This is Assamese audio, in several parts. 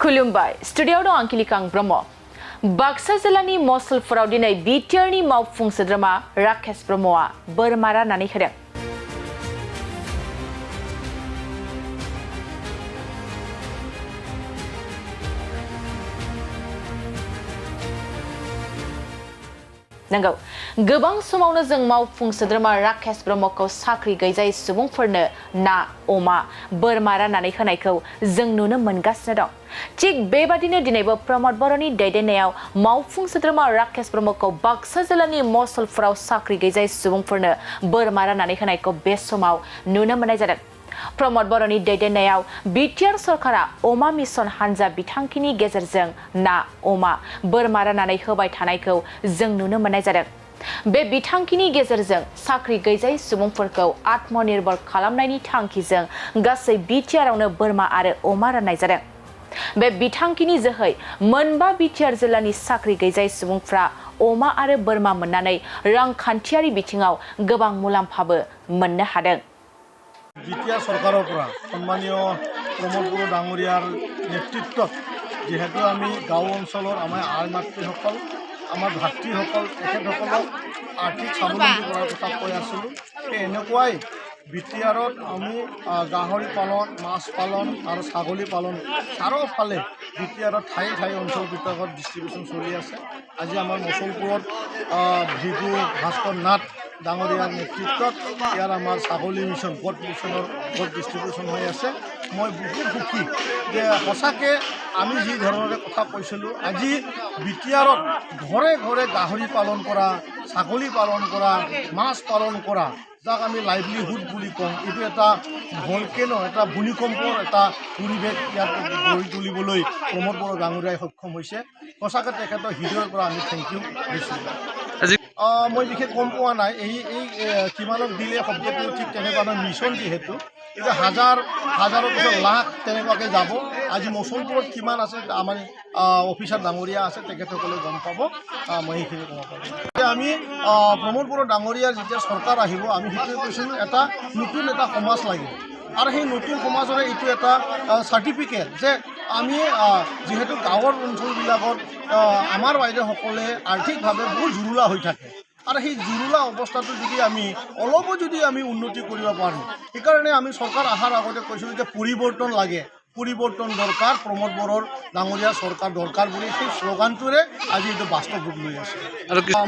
खुलुमबाय स्टुडियोआव दं आंकिलिकां ब्रह्म बाक्सा जिल्लानि मसलपुराव दिनै बिटिआरनि मावफुं सोद्रोमा राकेश ब्रह्मआ बोरमा राननानै होदों। नंगौ गोबां समावनो जों मावफुं सोद्रोमा राकेश ब्रह्मखौ साख्रि गैजायै सुबुंफोरनो ना अमा बोरमा राननानै होनायखौ जों नुनो मोनगासिनो दं। थिग बेबादिनो दिनैबो प्रमद बर'नि दैदेननायाव मावफुं सोद्रोमा राकेश ब्रह्मखौ बाक्सा जिल्लानि मसलपुराव साख्रि गैजायै सुबुंफोरनो बोरमा राननानै होनायखौ बे समाव नुनो मोननाय जादों। प्रमद बर'नि दैदेननायाव बिटिआर सरकारा अमा मिशन हानजा बिथांखिनि गेजेरजों ना अमा बोरमा राननानै होबाय थानायखौ जों नुनो मोननाय जादों। बे बिथांखिनि गेजेरजों साख्रि गैजायै सुबुंफोरखौ आत्मनिर्भर खालामनायनि थांखिजों गासै बिटिआरआवनो बोरमा आरो अमा राननाय जादों। बे बिथांखिनि जोहै मोनबा बिटिआर जिल्लानि साख्रि गैजायै सुबुंफ्रा अमा आरो बोरमा मोननानै रांखान्थियारि बिथिङाव गोबां मुलाम्फाबो मोननो हादों। बिटिआर सरकारों পৰা সম্মানীয় প্ৰমোদ বড়ো ডাঙৰীয়াৰ নেতৃত্বত যেহেতু আমি গাঁও অঞ্চলৰ আমাৰ আই মাতৃসকল আমাৰ ভাতৃসকল তেখেতসকলক আৰ্থিক স্বাৱলম্বী কৰাৰ কথা কৈ আছিলোঁ। এনেকুৱাই বিটিআৰত আমি গাহৰি পালন মাছ পালন আৰু ছাগলী পালন চাৰিওফালে বিটিআৰত ঠাই ঠাই অঞ্চলবিলাকত ডিষ্ট্ৰিবিউশ্যন চলি আছে। আজি আমাৰ মচলপুৰত ভিগু ভাস্কৰ নাথ ডাঙৰীয়াৰ নেতৃত্বত ইয়াৰ আমাৰ ছাগলী মিছন গড মিছনৰ গড ডিষ্ট্ৰিবিউশ্যন হৈ আছে। মই বহুত সুখী যে সঁচাকৈ আমি যি ধৰণে কথা কৈছিলোঁ আজি বিটিআৰত ঘৰে ঘৰে গাহৰি পালন কৰা ছাগলী পালন কৰা মাছ পালন কৰা যাক আমি লাইভলিহুড বুলি কওঁ, এইটো এটা ভলকেনো এটা ভূমিকম্পৰ এটা পৰিৱেশ ইয়াত গঢ়ি তুলিবলৈ প্ৰমোদ বড়ো ডাঙৰীয়াই সক্ষম হৈছে। সঁচাকৈ তেখেতৰ হৃদয়ৰ পৰা আমি থেংক ইউ দিছোঁ। মই বিশেষ গম পোৱা নাই এই কিমানক দিলে শব্দটো ঠিক তেনেকুৱা মিছন যিহেতু এতিয়া হাজাৰৰ পিছত লাখ তেনেকুৱাকৈ যাব। আজি মচলপুৰত কিমান আছে আমাৰ অফিচাৰ ডাঙৰীয়া আছে তেখেতসকলে গম পাব। মই সেইখিনি ক'ব পাৰোঁ। এতিয়া আমি প্ৰমোদ বড়ো ডাঙৰীয়াৰ যেতিয়া চৰকাৰ আহিব আমি সেইটোৱে কৈছিলোঁ এটা নতুন এটা সমাজ লাগিব আৰু সেই নতুন সমাজৰে এইটো এটা চাৰ্টিফিকেট যে আমি যিহেতু গাঁৱৰ অঞ্চলবিলাকত আমাৰ বাইদেউসকলে আৰ্থিকভাৱে বহুত জুৰুলা হৈ থাকে আৰু সেই জুৰুলা অৱস্থাটো যদি আমি অলপো যদি আমি উন্নতি কৰিব পাৰোঁ সেইকাৰণে আমি চৰকাৰ অহাৰ আগতে কৈছিলোঁ যে পৰিৱৰ্তন লাগে পৰিৱৰ্তন দৰকাৰ প্ৰমোদ বড়োৰ ডাঙৰীয়া চৰকাৰ দৰকাৰ বুলি সেই শ্লোগানটোৰে আজি এইটো বাস্তৱ ৰূপ লৈ আছে।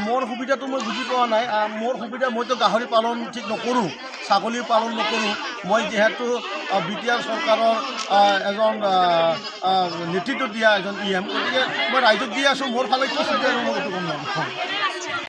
মোৰ সুবিধাটো মই বুজি পোৱা নাই। মোৰ সুবিধা মইতো গাহৰি পালন ঠিক নকৰোঁ ছাগলী পালন নকৰোঁ। মই যিহেতু বিটিআৰ চৰকাৰৰ এজন নেতৃত্ব দিয়া এজন EM গতিকে মই ৰাইজক দি আছোঁ মোৰ ফালে কি সুবিধা মই